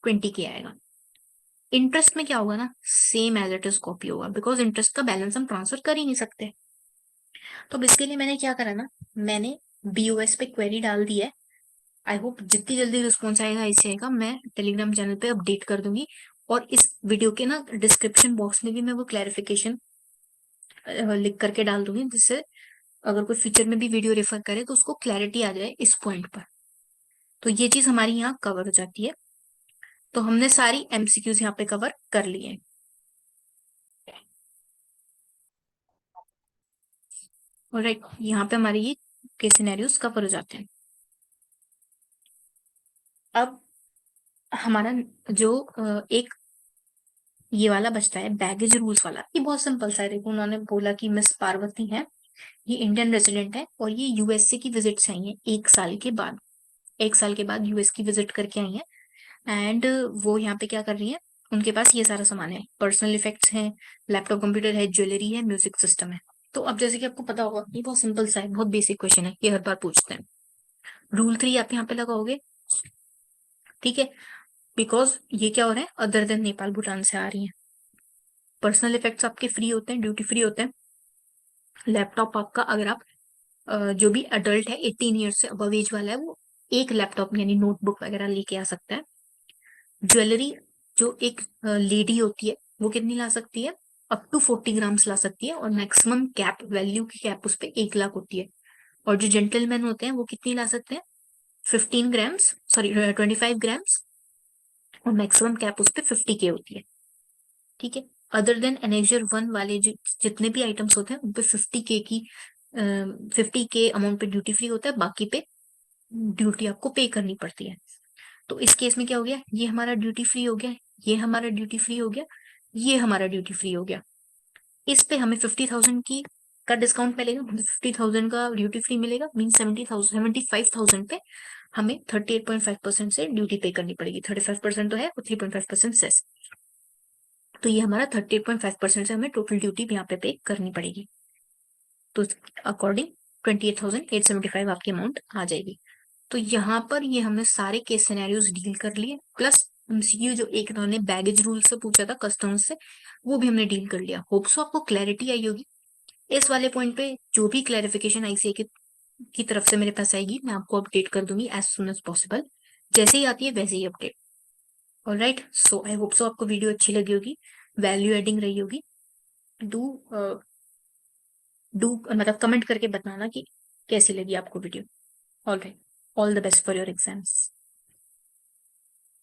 20K आएगा। इंटरेस्ट में क्या होगा ना, same as it is copy होगा, बिकॉज इंटरेस्ट का बैलेंस हम ट्रांसफर कर ही नहीं सकते। तो अब इसके लिए मैंने क्या करा ना, मैंने बीओएस पे क्वेरी डाल दी है। आई होप जितनी जल्दी रिस्पॉन्स आएगा आईसीआई का, मैं टेलीग्राम चैनल पे अपडेट कर दूंगी। और इस वीडियो के ना डिस्क्रिप्शन बॉक्स में भी मैं वो क्लैरिफिकेशन लिख करके डाल दूंगी, जिससे अगर कोई फ्यूचर में भी वीडियो रेफर करे तो उसको क्लैरिटी आ जाए इस पॉइंट पर। तो ये चीज हमारी यहाँ कवर हो जाती है। तो हमने सारी एमसीक्यूज यहाँ पे कवर कर लिए हैं। ऑलराइट, यहाँ पे हमारे ये केस सिनेरियोस कवर हो जाते हैं। अब हमारा जो एक ये वाला बचता है बैगेज रूल्स वाला, ये बहुत सिंपल सा है। देखो, उन्होंने बोला कि मिस पार्वती है, ये इंडियन रेजिडेंट है और ये यूएसए की विजिट से आई है 1 साल के बाद। 1 साल के बाद यूएस की विजिट करके आई है। एंड वो यहाँ पे क्या कर रही है, उनके पास ये सारा सामान है, पर्सनल इफेक्ट्स हैं, लैपटॉप कंप्यूटर है, ज्वेलरी है, म्यूजिक सिस्टम है। तो अब जैसे कि आपको पता होगा, ये बहुत सिंपल सा है, बहुत बेसिक क्वेश्चन है, ये हर बार पूछते हैं। रूल 3 आप यहाँ पे लगाओगे। ठीक है, बिकॉज ये क्या हो रहा है, अदर देन नेपाल भूटान से आ रही है। पर्सनल इफेक्ट्स आपके फ्री होते हैं, ड्यूटी फ्री होते हैं। लैपटॉप आपका, अगर आप जो भी अडल्ट है 18 ईयर्स से अबव एज वाला है, वो एक लैपटॉप यानी नोटबुक वगैरह लेके आ सकता है। ज्वेलरी, जो एक लेडी होती है वो कितनी ला सकती है, अप टू 40 ग्राम्स ला सकती है, और मैक्सिमम कैप वैल्यू की कैप उस पर 1 लाख होती है। और जो जेंटलमैन होते हैं वो कितनी ला सकते हैं, 15 ग्राम्स, सॉरी 25 ग्राम्स, और मैक्सिमम कैप उस पर 50K होती है। ठीक है, अदर देन एनेजर 1 वाले जो जितने भी आइटम्स होते हैं उन पे 50K की 50K अमाउंट पे ड्यूटी फ्री होता है, बाकी पे ड्यूटी आपको पे करनी पड़ती है। तो इस केस में क्या हो गया, ये हमारा ड्यूटी फ्री हो गया, ये हमारा ड्यूटी फ्री हो गया, ये हमारा ड्यूटी फ्री हो गया। इस पे हमें 50,000 की का डिस्काउंट मिलेगा, 50,000 का ड्यूटी फ्री मिलेगा, मीन 70,000, 75,000 पे हमें 38.5% से ड्यूटी पे करनी पड़ेगी। 35% तो है और 3.5% सेस। तो ये हमारा 38.5% से हमें टोटल ड्यूटी यहाँ पे करनी पड़ेगी। तो अकॉर्डिंग 28,875 आपकी अमाउंट आ जाएगी। तो यहाँ पर ये हमने सारे केस सिनेरियोज डील कर लिए, प्लस एमसीक्यू जो एक इन्होंने बैगेज रूल से पूछा था कस्टमर्स से, वो भी हमने डील कर लिया। होप सो आपको क्लैरिटी आई होगी इस वाले पॉइंट पे। जो भी क्लैरिफिकेशन आईसीआई की तरफ से मेरे पास आएगी, मैं आपको अपडेट कर दूंगी एज सुन एज पॉसिबल। जैसे ही आती है वैसे ही update. Alright, so I hope so आपको वीडियो अच्छी लगी होगी, वैल्यू एडिंग रही होगी। डू डू मतलब कमेंट करके बताना कि कैसी लगी आपको video. Alright, all the best for your exams.